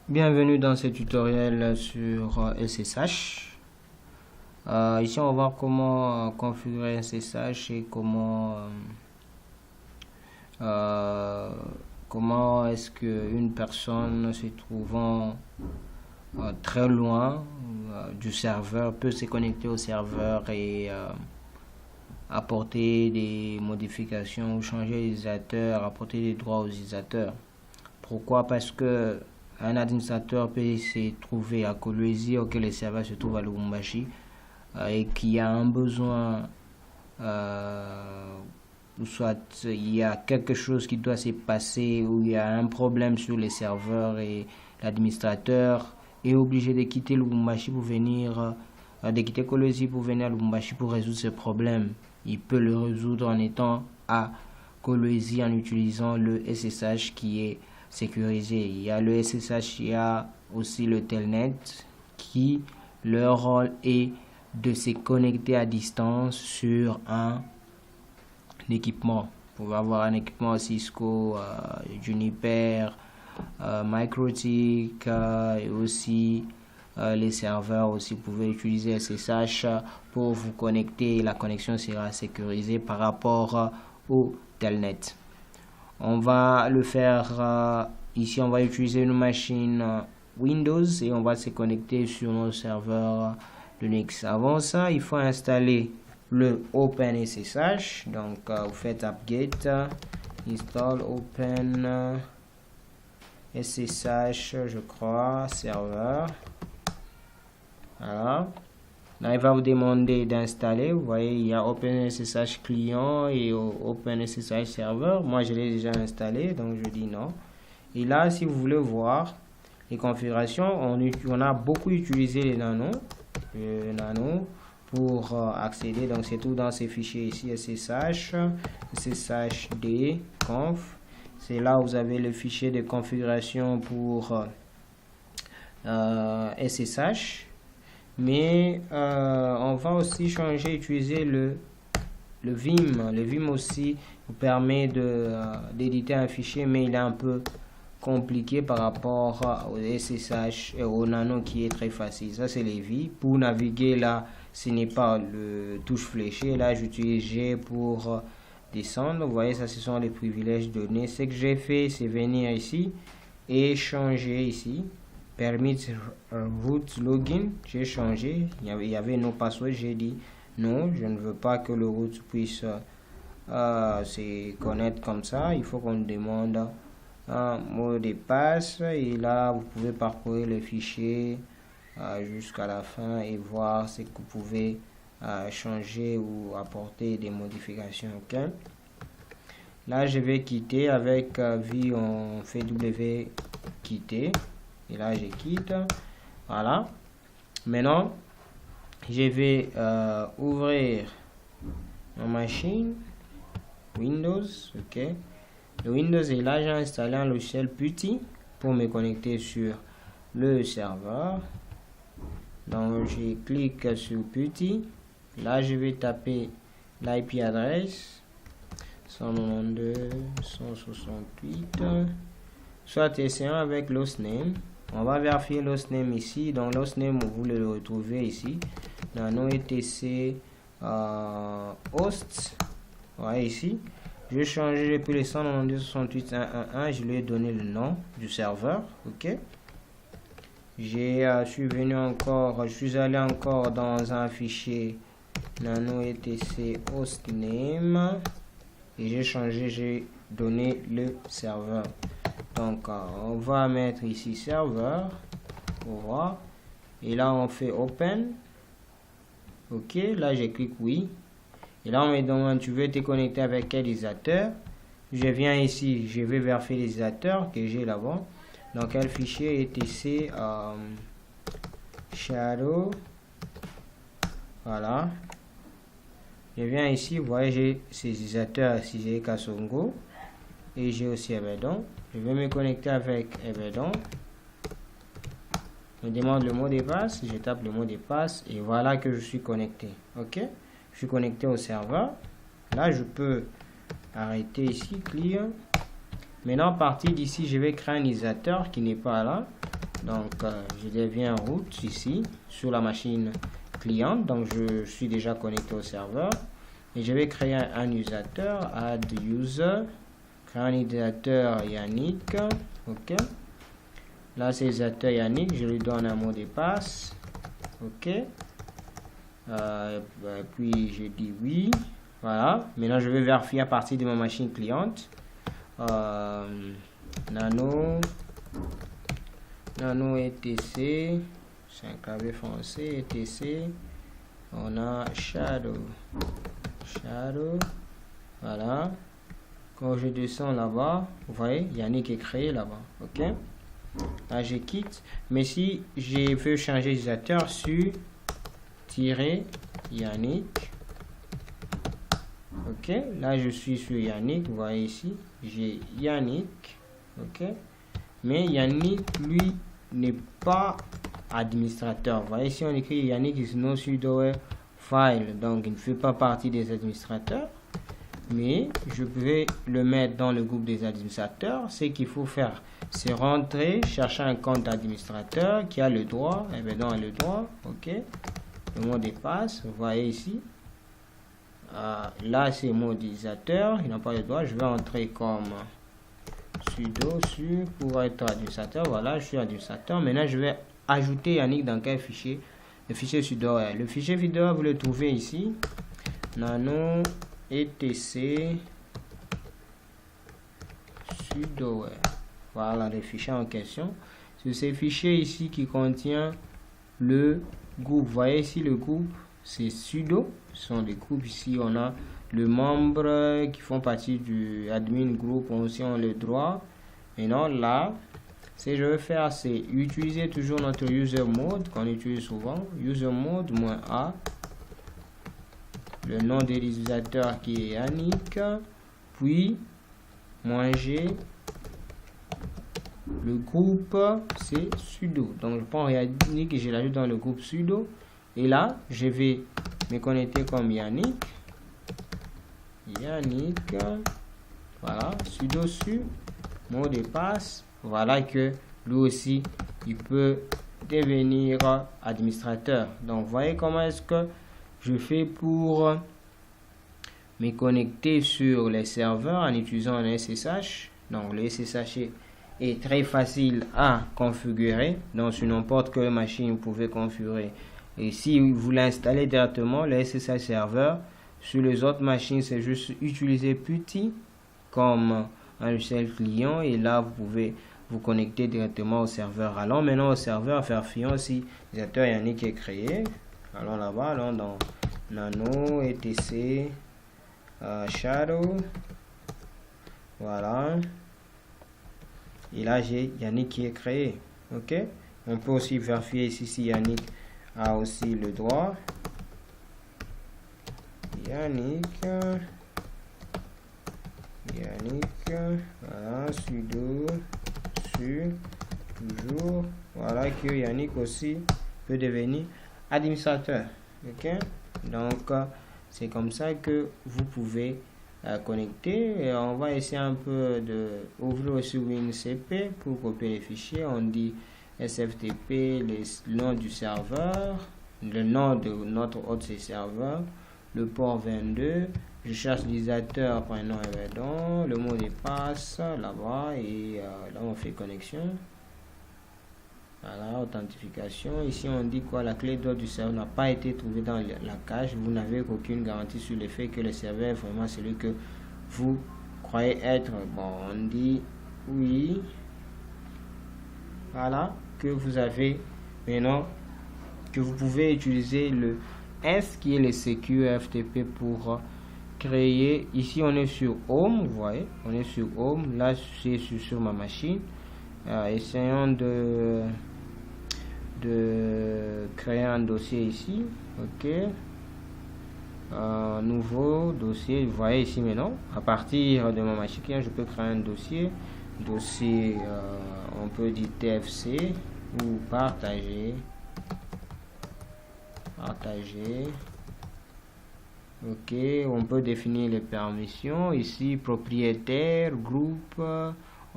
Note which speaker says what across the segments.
Speaker 1: Bienvenue dans ce tutoriel sur SSH. Ici, on va voir comment configurer un SSH et comment est-ce qu'une personne se trouvant très loin du serveur peut se connecter au serveur et apporter des modifications ou changer les utilisateurs, apporter des droits aux utilisateurs. Pourquoi? Parce que un administrateur peut se trouver à Kolwezi, auquel le serveur se trouve à Lubumbashi, et qui a un besoin, ou soit il y a quelque chose qui doit se passer, ou il y a un problème sur les serveurs et l'administrateur est obligé de quitter Lubumbashi pour venir, de quitter Kolwezi pour venir à Lubumbashi pour résoudre ce problème. Il peut le résoudre en étant à Kolwezi en utilisant le SSH qui est sécurisé. Il y a le SSH, il y a aussi le Telnet qui leur rôle est de se connecter à distance sur un équipement. Vous pouvez avoir un équipement Cisco, Juniper, MikroTik et aussi les serveurs aussi. Vous pouvez utiliser SSH pour vous connecter. La connexion sera sécurisée par rapport au Telnet. On va le faire ici, on va utiliser une machine Windows et on va se connecter sur nos serveurs Linux. Avant ça, il faut installer le OpenSSH. Donc, vous faites apt-get install OpenSSH, je crois, serveur. Voilà. Là, il va vous demander d'installer. Vous voyez, il y a OpenSSH client et OpenSSH serveur. Moi, je l'ai déjà installé, donc je dis non. Et là, si vous voulez voir les configurations, on a beaucoup utilisé les nano pour accéder. Donc, c'est tout dans ces fichiers ici, SSH, SSHD, conf. C'est là où vous avez le fichier de configuration pour SSH. Mais on va aussi changer, utiliser le Vim. Le Vim aussi vous permet d'éditer un fichier, mais il est un peu compliqué par rapport au SSH et au nano qui est très facile. Ça, c'est les Vim. Pour naviguer là, ce n'est pas le touche fléché. Là, j'utilise G pour descendre. Vous voyez, ça, ce sont les privilèges donnés. Ce que j'ai fait, c'est venir ici et changer ici. Permit root login, j'ai changé, il y avait nos passwords, j'ai dit non, je ne veux pas que le root puisse se connaître comme ça, il faut qu'on demande un mot de passe et là vous pouvez parcourir le fichier jusqu'à la fin et voir ce que vous pouvez changer ou apporter des modifications. Ok, là je vais quitter avec V, on fait W quitter. Et là, je quitte. Voilà. Maintenant, je vais ouvrir ma machine. Windows. OK. Le Windows est là. J'ai installé un logiciel PuTTY pour me connecter sur le serveur. Donc, je clique sur PuTTY. Là, je vais taper l'IP adresse 192.168. Soit essayons avec l'hostname. On va vérifier l'hostname ici. Donc l'hostname, vous le retrouvez ici. Nano etc host. Voilà ici. Je change depuis les 192.168.1.1. Je lui ai donné le nom du serveur. Ok. Je suis allé encore dans un fichier nano etc hostname et j'ai changé. J'ai donné le serveur. Donc, on va mettre ici serveur pour voir. Et là, on fait open. OK. Là, je clique oui. Et là, on me demande, tu veux te connecter avec quel utilisateur? Je viens ici, je vais vérifier les utilisateurs que j'ai là-bas. Donc, quel fichier est ici? Shadow. Voilà. Je viens ici, vous voyez, j'ai ces utilisateurs ici, j'ai Kasongo. Et j'ai aussi Ebedon. Je vais me connecter avec Ebedon. Je demande le mot de passe. Je tape le mot de passe. Et voilà que je suis connecté. OK. Je suis connecté au serveur. Là, je peux arrêter ici. Clear. Maintenant, à partir d'ici, je vais créer un utilisateur qui n'est pas là. Donc, je deviens root ici, sur la machine cliente. Donc, je suis déjà connecté au serveur. Et je vais créer un utilisateur, add user, créer un utilisateur Yannick. OK. Là, c'est l'utilisateur Yannick. Je lui donne un mot de passe. OK. Puis, je dis oui. Voilà. Maintenant, je vais vérifier à partir de ma machine cliente. Nano etc, c'est un clavier français, etc, on a shadow, voilà. Quand je descends là-bas, vous voyez, Yannick est créé là-bas. OK, là je quitte, mais si je veux changer d'utilisateur sur Yannick, OK, là je suis sur Yannick, vous voyez ici, j'ai Yannick. OK, mais Yannick lui n'est pas administrateur. Vous voyez ici on écrit Yannick is no sudo file, donc il ne fait pas partie des administrateurs, mais je vais le mettre dans le groupe des administrateurs. Ce qu'il faut faire, c'est rentrer, chercher un compte d'administrateur qui a le droit, et bien dans le droit. OK, le mot de passe, vous voyez ici, là c'est mon utilisateur, il n'a pas le droit. Je vais entrer comme sudo sur pour être administrateur. Voilà, je suis administrateur. Maintenant je vais ajouter Yannick dans quel fichier? Le fichier sudo. Le fichier vidéo, vous le trouvez ici, nano etc sudo. Voilà le fichier en question. C'est ce fichier ici qui contient le groupe. Vous voyez ici le groupe, c'est sudo. Ce sont des groupes ici. On a le membre qui font partie du admin group, aussi ont le droit. Maintenant là, ce que je vais faire, c'est utiliser toujours notre user mode qu'on utilise souvent, user mode -a, le nom de l'utilisateur qui est Yannick, puis -g, le groupe c'est sudo. Donc je prends Yannick et je l'ajoute dans le groupe sudo, et là je vais me connecter comme Yannick, voilà, sudo su, mot de passe. Voilà que lui aussi il peut devenir administrateur. Donc voyez comment est-ce que je fais pour me connecter sur les serveurs en utilisant un SSH. Donc le SSH est très facile à configurer. Donc sur n'importe quelle machine vous pouvez configurer. Et si vous l'installez directement, le SSH serveur, sur les autres machines, c'est juste utiliser PuTTY comme un logiciel client, et là vous pouvez vous connecter directement au serveur. Allons maintenant au serveur, vérifions si l'utilisateur Yannick est créé. Allons là-bas, allons dans nano etc shadow, voilà, et là j'ai Yannick qui est créé. OK, on peut aussi vérifier ici si Yannick a aussi le droit. Yannick, voilà, sudo su, toujours, voilà que Yannick aussi peut devenir administrateur. OK, donc c'est comme ça que vous pouvez connecter. Et on va essayer un peu de ouvrir aussi WinCP pour copier les fichiers. On dit SFTP, le nom du serveur, le nom de notre autre serveur, le port 22, je cherche l'utilisateur, prénom évident, le mot de passe là-bas, et là on fait connexion. Voilà, authentification. Ici on dit quoi? La clé d'or du serveur n'a pas été trouvée dans la cache. Vous n'avez aucune garantie sur le fait que le serveur est vraiment celui que vous croyez être. Bon, on dit oui. Voilà, que vous avez maintenant, que vous pouvez utiliser le S qui est le SecureFTP pour créer. Ici on est sur Home, vous voyez, on est sur Home. Là c'est sur ma machine. Essayons de créer un dossier ici. OK, nouveau dossier. Vous voyez ici maintenant, à partir de ma machine, je peux créer un dossier. On peut dire TFC ou partager. OK, on peut définir les permissions ici, propriétaire, groupe,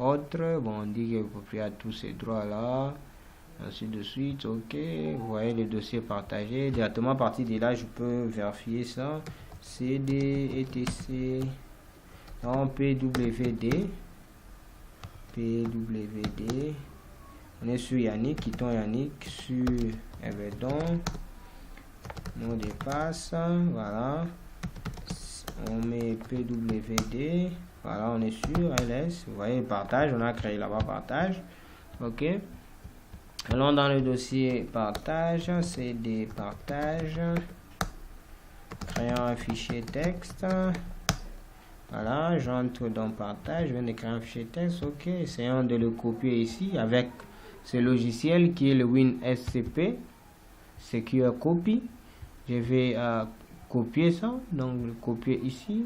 Speaker 1: autre. Bon, on dit que le propriétaire a tous ces droits là, ainsi de suite. Ok, vous voyez le dossier partagé. Directement à partir de là, je peux vérifier ça. CD, etc. En PWD. PWD. On est sur Yannick, quittons Yannick sur Evedon. Mot de passe, voilà. On met PWD. Voilà, on est sur LS. Vous voyez, partage, on a créé là-bas partage. Ok. Allons dans le dossier partage, CD partage. Créons un fichier texte. Voilà, j'entre dans partage, je viens de créer un fichier texte. Ok, essayons de le copier ici avec ce logiciel qui est le WinSCP. Secure Copy. Je vais copier ça, donc le copier ici.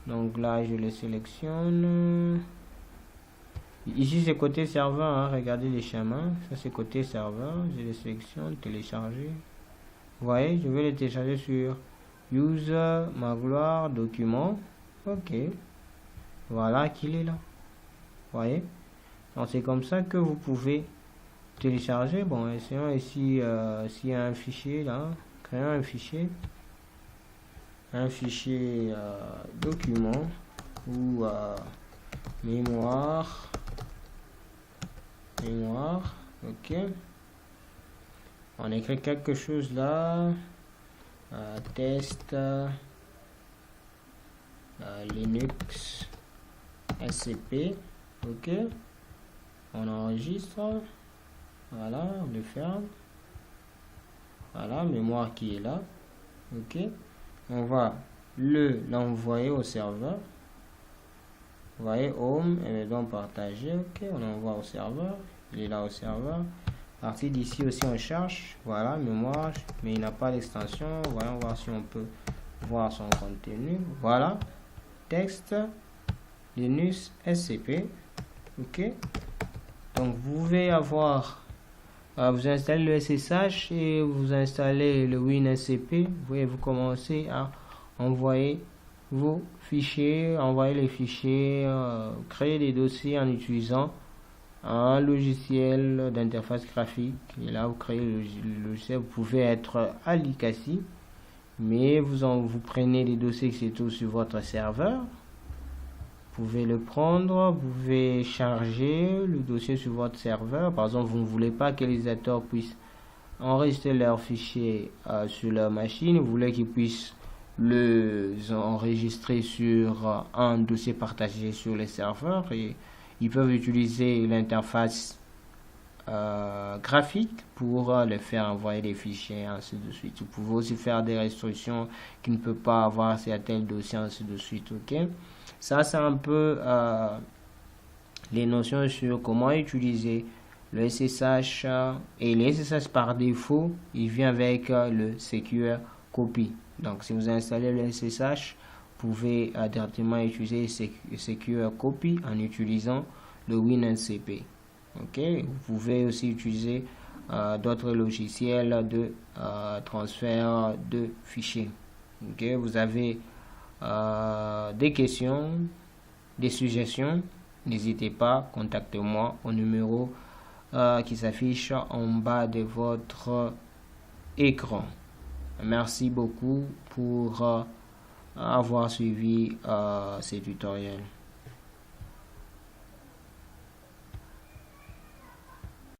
Speaker 1: Donc là, je le sélectionne. Ici, c'est côté serveur, hein. Regardez les schémas. Ça, c'est côté serveur. Je le sélectionne, télécharger. Vous voyez, je vais le télécharger sur User, Magloire, Document. Ok. Voilà qu'il est là. Vous voyez. Donc, c'est comme ça que vous pouvez télécharger. Bon, essayons ici s'il y a un fichier là. Créons un fichier. Un fichier document ou mémoire. Ok. On écrit quelque chose là. Test Linux SCP. Ok. On enregistre. Voilà, on le ferme. Voilà, mémoire qui est là. Ok. On va l'envoyer au serveur. Vous voyez, home, et donc partager. Ok, on envoie au serveur. Il est là au serveur. À partir d'ici aussi, on cherche. Voilà, mémoire, mais il n'a pas d'extension. Voyons voir si on peut voir son contenu. Voilà, texte, Linux SCP. Ok. Donc, vous pouvez avoir, vous installez le SSH et vous installez le WinSCP. Vous voyez, vous commencez à envoyer vos fichiers, envoyer les fichiers, créer des dossiers en utilisant un logiciel d'interface graphique. Et là, vous créez le logiciel. Vous pouvez être à l'ICASI, mais vous prenez les dossiers qui se trouvent sur votre serveur. Vous pouvez le prendre, vous pouvez charger le dossier sur votre serveur. Par exemple, vous ne voulez pas que les utilisateurs puissent enregistrer leurs fichiers sur leur machine. Vous voulez qu'ils puissent les enregistrer sur un dossier partagé sur les serveurs et ils peuvent utiliser l'interface graphique pour les faire envoyer des fichiers, ainsi de suite. Vous pouvez aussi faire des restrictions qui ne peut pas avoir certains dossiers, ainsi de suite. Ok, ça c'est un peu les notions sur comment utiliser le SSH. Et le SSH par défaut, il vient avec le Secure Copy. Donc si vous installez le SSH, vous pouvez directement utiliser Secure Copy en utilisant le WinSCP. Ok, vous pouvez aussi utiliser d'autres logiciels de transfert de fichiers. Ok, vous avez des questions, des suggestions, n'hésitez pas, contactez-moi au numéro qui s'affiche en bas de votre écran. Merci beaucoup pour avoir suivi ces tutoriels.